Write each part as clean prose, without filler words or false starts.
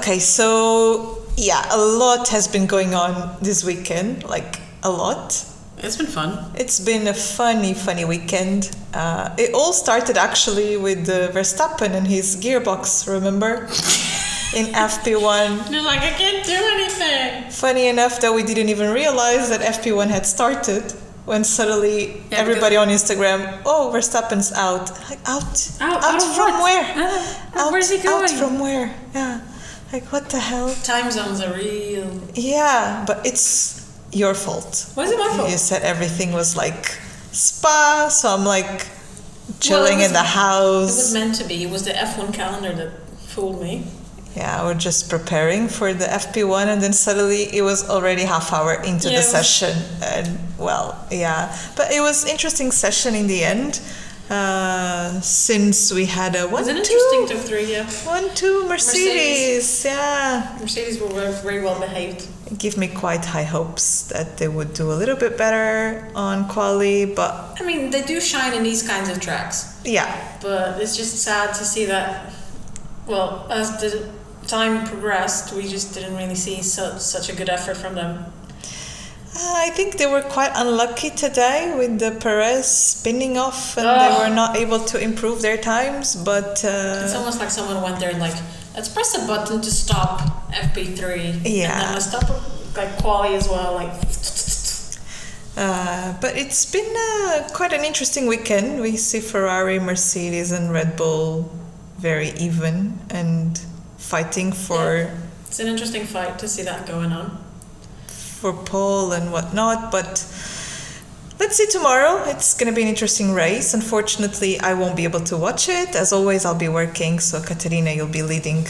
Okay, so yeah, a lot has been going on this weekend, like a lot. It's been fun. It's been a funny weekend. It all started actually with Verstappen and his gearbox, remember? In FP1. You're like, I can't do anything. Funny enough that we didn't even realize that FP1 had started when suddenly everybody on Instagram, oh, Verstappen's out. Like, out from where? Where's he going? Out from where? Yeah. Like, what the hell? Time zones are real. Yeah, but it's your fault. Why is it my fault? You said everything was like spa, so I'm like chilling in the house. It was meant to be. It was the F1 calendar that fooled me. Yeah, we're just preparing for the FP1 and then suddenly it was already half hour into the session. And well, yeah. But it was interesting session in the end. Since we had a 1-2. Was it interesting to 3, yeah? 1-2 Mercedes, yeah. Mercedes were very well behaved. Give me quite high hopes that they would do a little bit better on Quali, but... I mean, they do shine in these kinds of tracks. Yeah. But it's just sad to see that, well, as the time progressed, we just didn't really see such a good effort from them. I think they were quite unlucky today with the Perez spinning off and they were not able to improve their times, but... it's almost like someone went there and like, let's press a button to stop FP3. Yeah. And then let's stop like Quali as well, like... but it's been quite an interesting weekend. We see Ferrari, Mercedes and Red Bull very even and fighting for... Yeah. It's an interesting fight to see that going on. For pole and whatnot, but let's see tomorrow. It's going to be an interesting race. Unfortunately, I won't be able to watch it. As always, I'll be working, so Katerina, you'll be leading.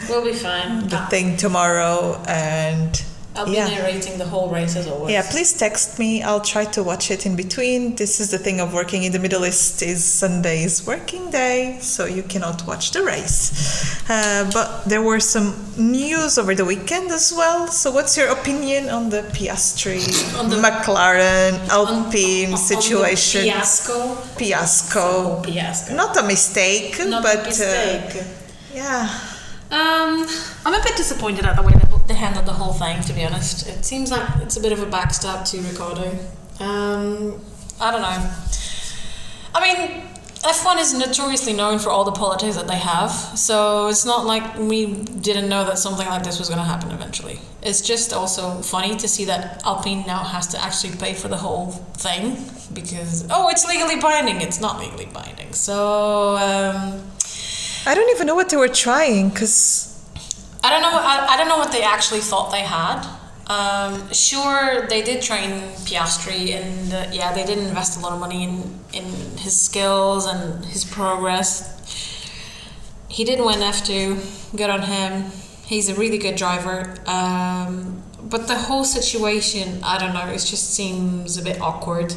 We'll be fine. The thing tomorrow, and I'll be narrating the whole race as always. Yeah, please text me. I'll try to watch it in between. This is the thing of working in the Middle East is Sunday's working day, so you cannot watch the race. But there were some news over the weekend as well. So what's your opinion on the Piastri, McLaren, Alpine situation? On the Piasco. Piasco. Not a mistake, but mistake. Yeah. I'm a bit disappointed at the way they handled the whole thing, to be honest. It seems like it's a bit of a backstab to Ricciardo. I don't know. I mean, F1 is notoriously known for all the politics that they have, so it's not like we didn't know that something like this was going to happen eventually. It's just also funny to see that Alpine now has to actually pay for the whole thing because, it's legally binding. It's not legally binding. So... I don't even know what they were trying, because... I don't know what they actually thought they had. Sure, they did train Piastri, and they did invest a lot of money in his skills and his progress. He did win F2, good on him. He's a really good driver. But the whole situation, I don't know, it just seems a bit awkward.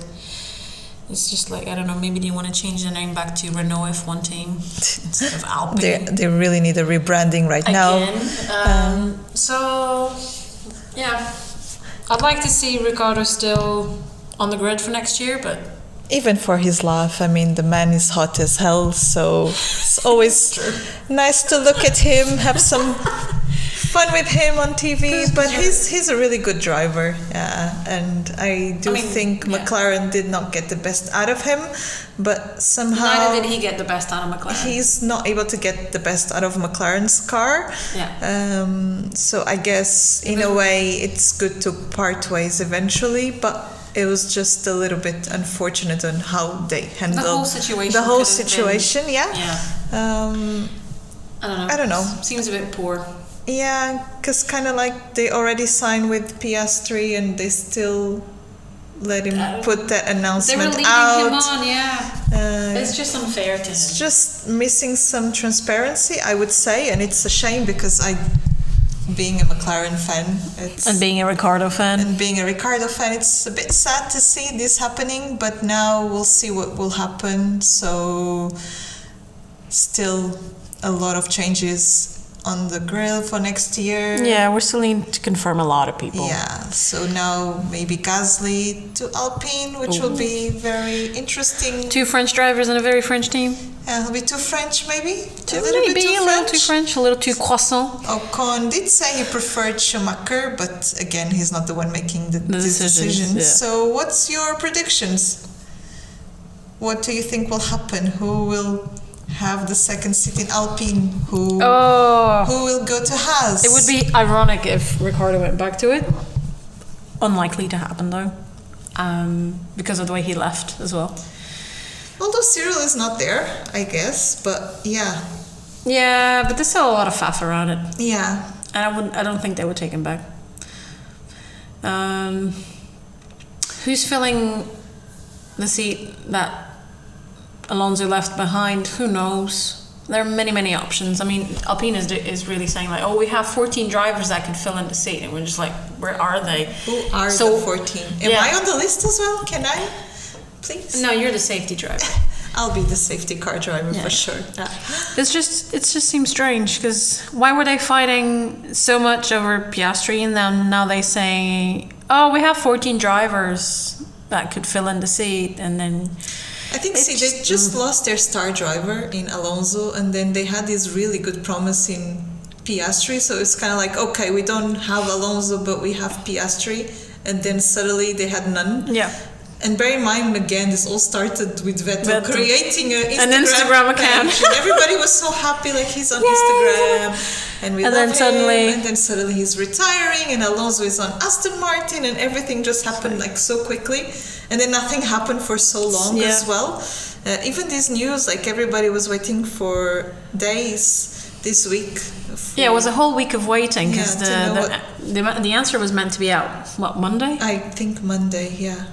It's just like, I don't know, maybe they want to change the name back to Renault F1 team instead of Alpine. They really need a rebranding right now. So, yeah. I'd like to see Ricciardo still on the grid for next year, but... Even for his laugh, I mean, the man is hot as hell, so it's always nice to look at him, have some fun with him on TV, but he's a really good driver, and I think McLaren did not get the best out of him, but somehow... Neither did he get the best out of McLaren. He's not able to get the best out of McLaren's car. Yeah. So I guess, in a way, it's good to part ways eventually, but it was just a little bit unfortunate on how they handled the whole situation. Yeah. I don't know. Seems a bit poor. Yeah, because kind of like they already signed with Piastri and they still let him put that announcement out. They were leading him on, yeah. It's just unfair to him. It's just missing some transparency, I would say, and it's a shame because being a McLaren fan, and being a Ricciardo fan, it's a bit sad to see this happening, but now we'll see what will happen. So still a lot of changes on the grill for next year. Yeah, we're still need to confirm a lot of people. Yeah, so now maybe Gasly to Alpine, which will be very interesting. 2 French drivers and a very French team. It'll be too French, maybe? A little too French, a little too croissant. Ocon did say he preferred Schumacher, but again, he's not the one making the decisions. Yeah. So what's your predictions? What do you think will happen? Who will have the second seat in Alpine? Who will go to Haas? It would be ironic if Ricciardo went back to it. Unlikely to happen though, because of the way he left as well. Although Cyril is not there, I guess, but yeah. Yeah, but there's still a lot of faff around it. Yeah. And I don't think they would take him back. Who's filling the seat that Alonso left behind? Who knows? There are many options. I mean, Alpine is really saying like, oh, we have 14 drivers that could fill in the seat, and we're just like, where are they? Who are the 14? Am I on the list as well? Can I? Please? No, you're the safety driver. I'll be the safety car driver for sure. Yeah. It just seems strange, because why were they fighting so much over Piastri, and then now they say, oh, we have 14 drivers that could fill in the seat, and then I think they just lost their star driver in Alonso, and then they had this really good promise in Piastri, so it's kind of like, okay, we don't have Alonso, but we have Piastri, and then suddenly they had none. Yeah. And bear in mind, again, this all started with Vettel creating an Instagram account. And everybody was so happy, like he's on Instagram, and we love him. And then suddenly he's retiring, and Alonso is on Aston Martin, and everything just happened like so quickly. And then nothing happened for so long as well. Even this news, like everybody was waiting for days this week. Yeah, it was a whole week of waiting, because the answer was meant to be out, what, Monday? I think Monday, yeah.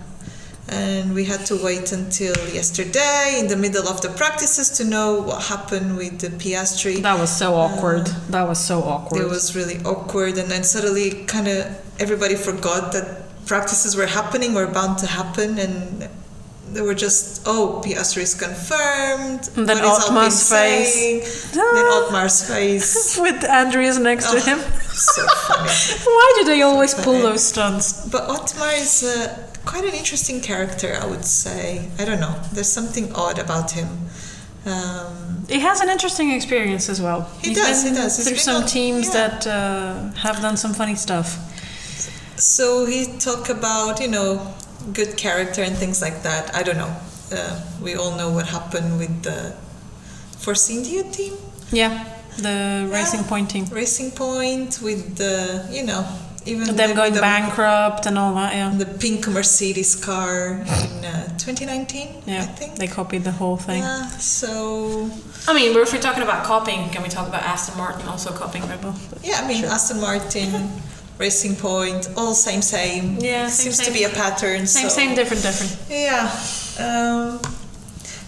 And we had to wait until yesterday in the middle of the practices to know what happened with the Piastri. That was so awkward. It was really awkward, and then suddenly kind of everybody forgot that practices were happening or bound to happen, and they were just, Piastri is confirmed. And then Otmar's face. Then Otmar's face. With Andreas next to him. So funny. Why do they always pull those stunts? But Otmar is quite an interesting character, I would say. I don't know. There's something odd about him. He has an interesting experience as well. He does. Through some teams that have done some funny stuff. So he talked about, good character and things like that. I don't know. We all know what happened with the Force India team. Yeah, the Racing Point team. Racing Point with the, even them going bankrupt and all that, yeah. The pink Mercedes car in 2019, I think. They copied the whole thing. Yeah, so... I mean, if we're talking about copying, can we talk about Aston Martin also copying Red Bull? Yeah, I mean, sure. Aston Martin... Racing Point, all same. Yeah, seems to be a pattern. Same, different. Yeah.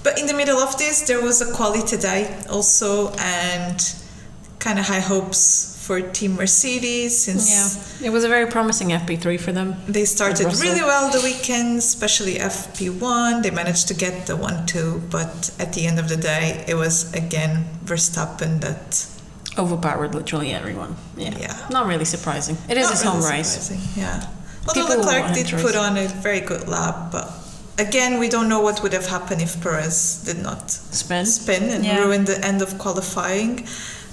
But in the middle of this, there was a Quali today also, and kind of high hopes for Team Mercedes, since it was a very promising FP3 for them. They started really well the weekend, especially FP1. They managed to get the 1-2, but at the end of the day, it was again Verstappen that overpowered literally everyone. Yeah. Not really surprising. It is his home race. Yeah. Although Leclerc did put on a very good lap, but again, we don't know what would have happened if Perez did not spin and ruin the end of qualifying.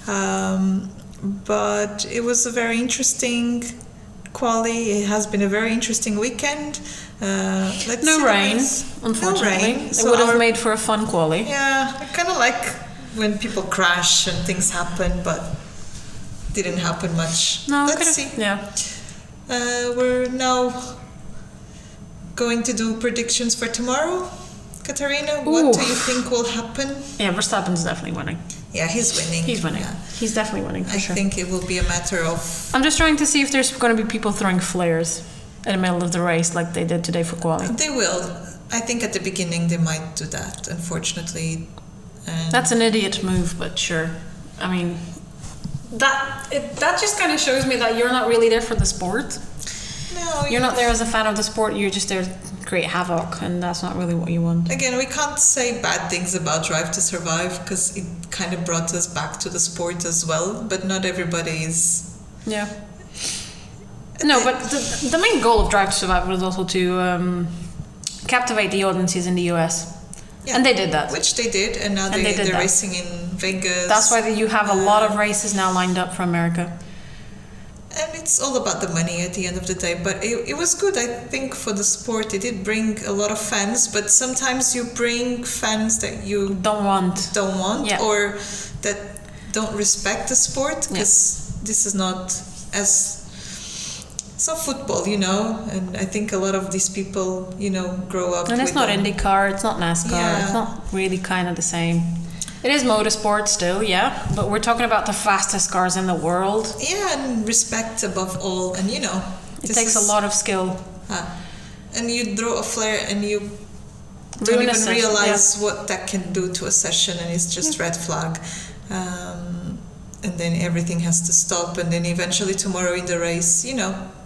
But it was a very interesting Quali. It has been a very interesting weekend. No rain, unfortunately. It would have made for a fun Quali. Yeah, I kind of like when people crash and things happen, but didn't happen much. No, let's see. Yeah. We're now going to do predictions for tomorrow. Katarina, what do you think will happen? Yeah, Verstappen's definitely winning. Yeah, he's winning. Yeah. He's definitely winning for sure. I think it will be a matter of... I'm just trying to see if there's going to be people throwing flares in the middle of the race like they did today for Quali. They will. I think at the beginning they might do that, unfortunately. And that's an idiot move, but sure. I mean, that just kind of shows me that you're not really there for the sport. No, you're not there as a fan of the sport. You're just there create havoc, and that's not really what you want. Again, we can't say bad things about Drive to Survive because it kind of brought us back to the sport as well, but not everybody is... Yeah. No, but the main goal of Drive to Survive was also to captivate the audiences in the US. Yeah. And they did that. Which they did, and now they're racing in Vegas. That's why you have a lot of races now lined up for America. And it's all about the money at the end of the day. But it was good, I think, for the sport. It did bring a lot of fans, but sometimes you bring fans that you don't want, yeah. Or that don't respect the sport, because this is not as... It's not football, and I think a lot of these people, grow up. And it's not IndyCar, it's not NASCAR, It's not really kind of the same. It is motorsport still, yeah, but we're talking about the fastest cars in the world. Yeah, and respect above all, and it takes a lot of skill. And you throw a flare and you don't even realize what that can do to a session, and it's just red flag. And then everything has to stop, and then eventually tomorrow in the race,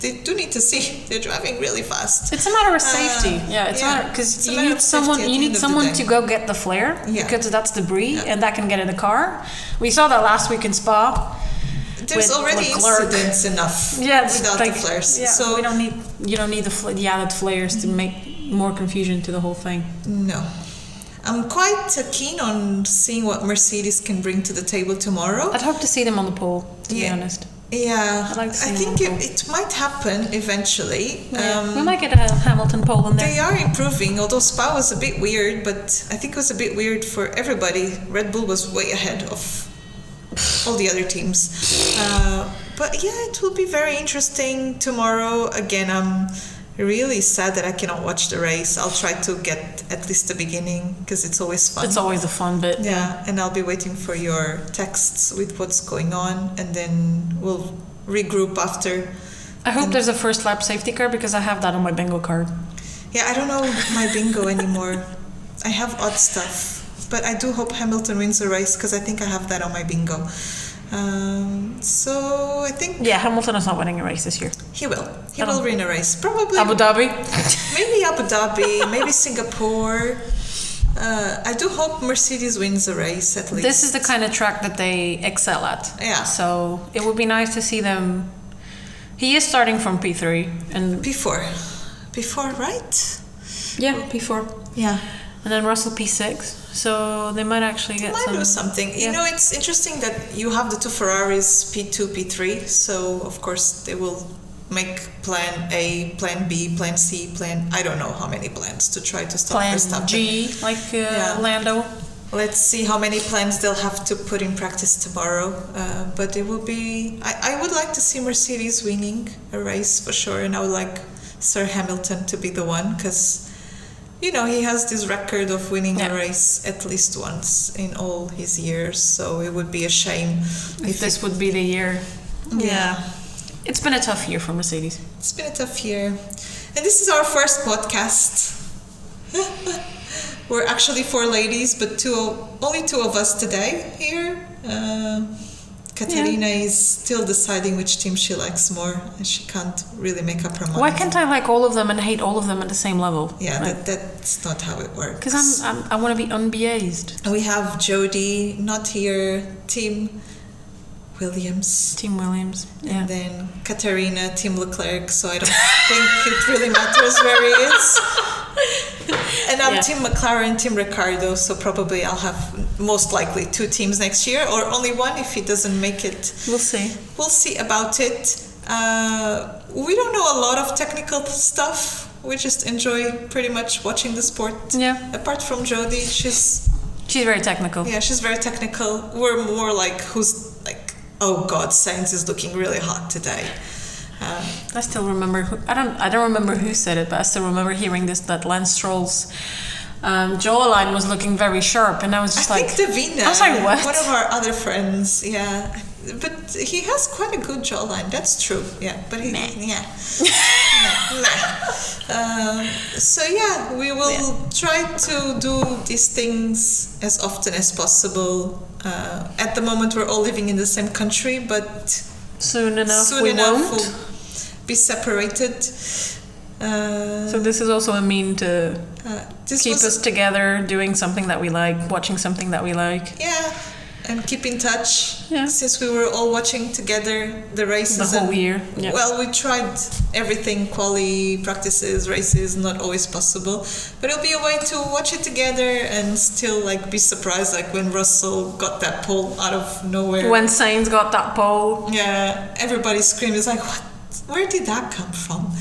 they do need to see they're driving really fast. It's a matter of safety. It's a matter because you need someone to go get the flare, because that's debris and that can get in the car. We saw that last week in Spa. There's already incidents enough without the flares. Yeah, so you don't need the added flares to make more confusion to the whole thing. No. I'm quite keen on seeing what Mercedes can bring to the table tomorrow. I'd hope to see them on the pole, to be honest. Yeah, I think it might happen eventually. We might get a Hamilton pole in there. They are improving, although Spa was a bit weird, but I think it was a bit weird for everybody. Red Bull was way ahead of all the other teams. But yeah, it will be very interesting tomorrow. Again, I'm really sad that I cannot watch the race. I'll try to get at least the beginning, because it's always fun. It's always a fun bit. Yeah, and I'll be waiting for your texts with what's going on, and then we'll regroup after. I hope there's a first lap safety car, because I have that on my bingo card. Yeah, I don't know my bingo anymore. I have odd stuff, but I do hope Hamilton wins the race, because I think I have that on my bingo. So I think... Yeah, Hamilton is not winning a race this year. He will. He will win a race. Probably... Abu Dhabi? Maybe Abu Dhabi, maybe Singapore. I do hope Mercedes wins a race at least. This is the kind of track that they excel at. Yeah. So it would be nice to see them... He is starting from P3. And P4, right? Yeah, P4. Yeah. And then Russell P6. So they might actually get do something. Yeah. It's interesting that you have the two Ferraris P2, P3. So of course they will make plan A, plan B, plan C, I don't know how many plans to try to stop Verstappen. Plan G, like Lando. Let's see how many plans they'll have to put in practice tomorrow. But it will be... I would like to see Mercedes winning a race for sure. And I would like Sir Hamilton to be the one, because... he has this record of winning a race at least once in all his years, so it would be a shame if this would be the year. Yeah. It's been a tough year for Mercedes. It's been a tough year. And this is our first podcast. We're actually 4 ladies, but only 2 of us today here. Katerina is still deciding which team she likes more, and she can't really make up her mind. Why can't I like all of them and hate all of them at the same level? Yeah, that's not how it works. Because I want to be unbiased. We have Jodie, not here, Team Williams. Team Williams, yeah. And then Katerina, Team Leclerc, so I don't think it really matters where he is. And I'm Team McLaren, Team Ricciardo, so probably I'll have most likely 2 teams next year, or only one if he doesn't make it. We'll see. We'll see about it. We don't know a lot of technical stuff. We just enjoy pretty much watching the sport. Yeah. Apart from Jodie, she's very technical. Yeah, she's very technical. We're more like, oh God, Sainz is looking really hot today. I still remember. I don't remember who said it, but I still remember hearing that Lance Stroll's jawline was looking very sharp, and I was just I think Davina, I was like, what? One of our other friends, yeah. But he has quite a good jawline. That's true. Yeah, but so yeah, we will try to do these things as often as possible. At the moment, we're all living in the same country, but soon enough we won't. We'll be separated. So this is also a mean to keep was us together, doing something that we like, watching something that we like. Yeah, and keep in touch. Yeah. Since we were all watching together the races. The whole and, year. Yeah. Well, we tried everything, quali, practices, races, not always possible. But it'll be a way to watch it together and still like be surprised, like when Russell got that pole out of nowhere. When Sainz got that pole. Yeah, everybody screamed. It's like, what? Where did that come from?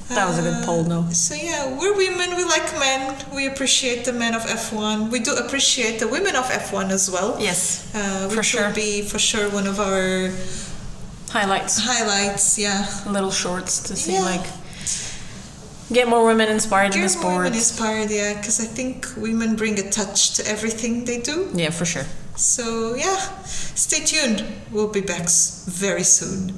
That was a good pole, no? So yeah, we're women, we like men, we appreciate the men of F1. We do appreciate the women of F1 as well. Yes, which will be for sure one of our highlights. Yeah. Little shorts to see get more women inspired in the sport. Get more women inspired, yeah, because I think women bring a touch to everything they do. Yeah, for sure. So yeah, stay tuned. We'll be back very soon.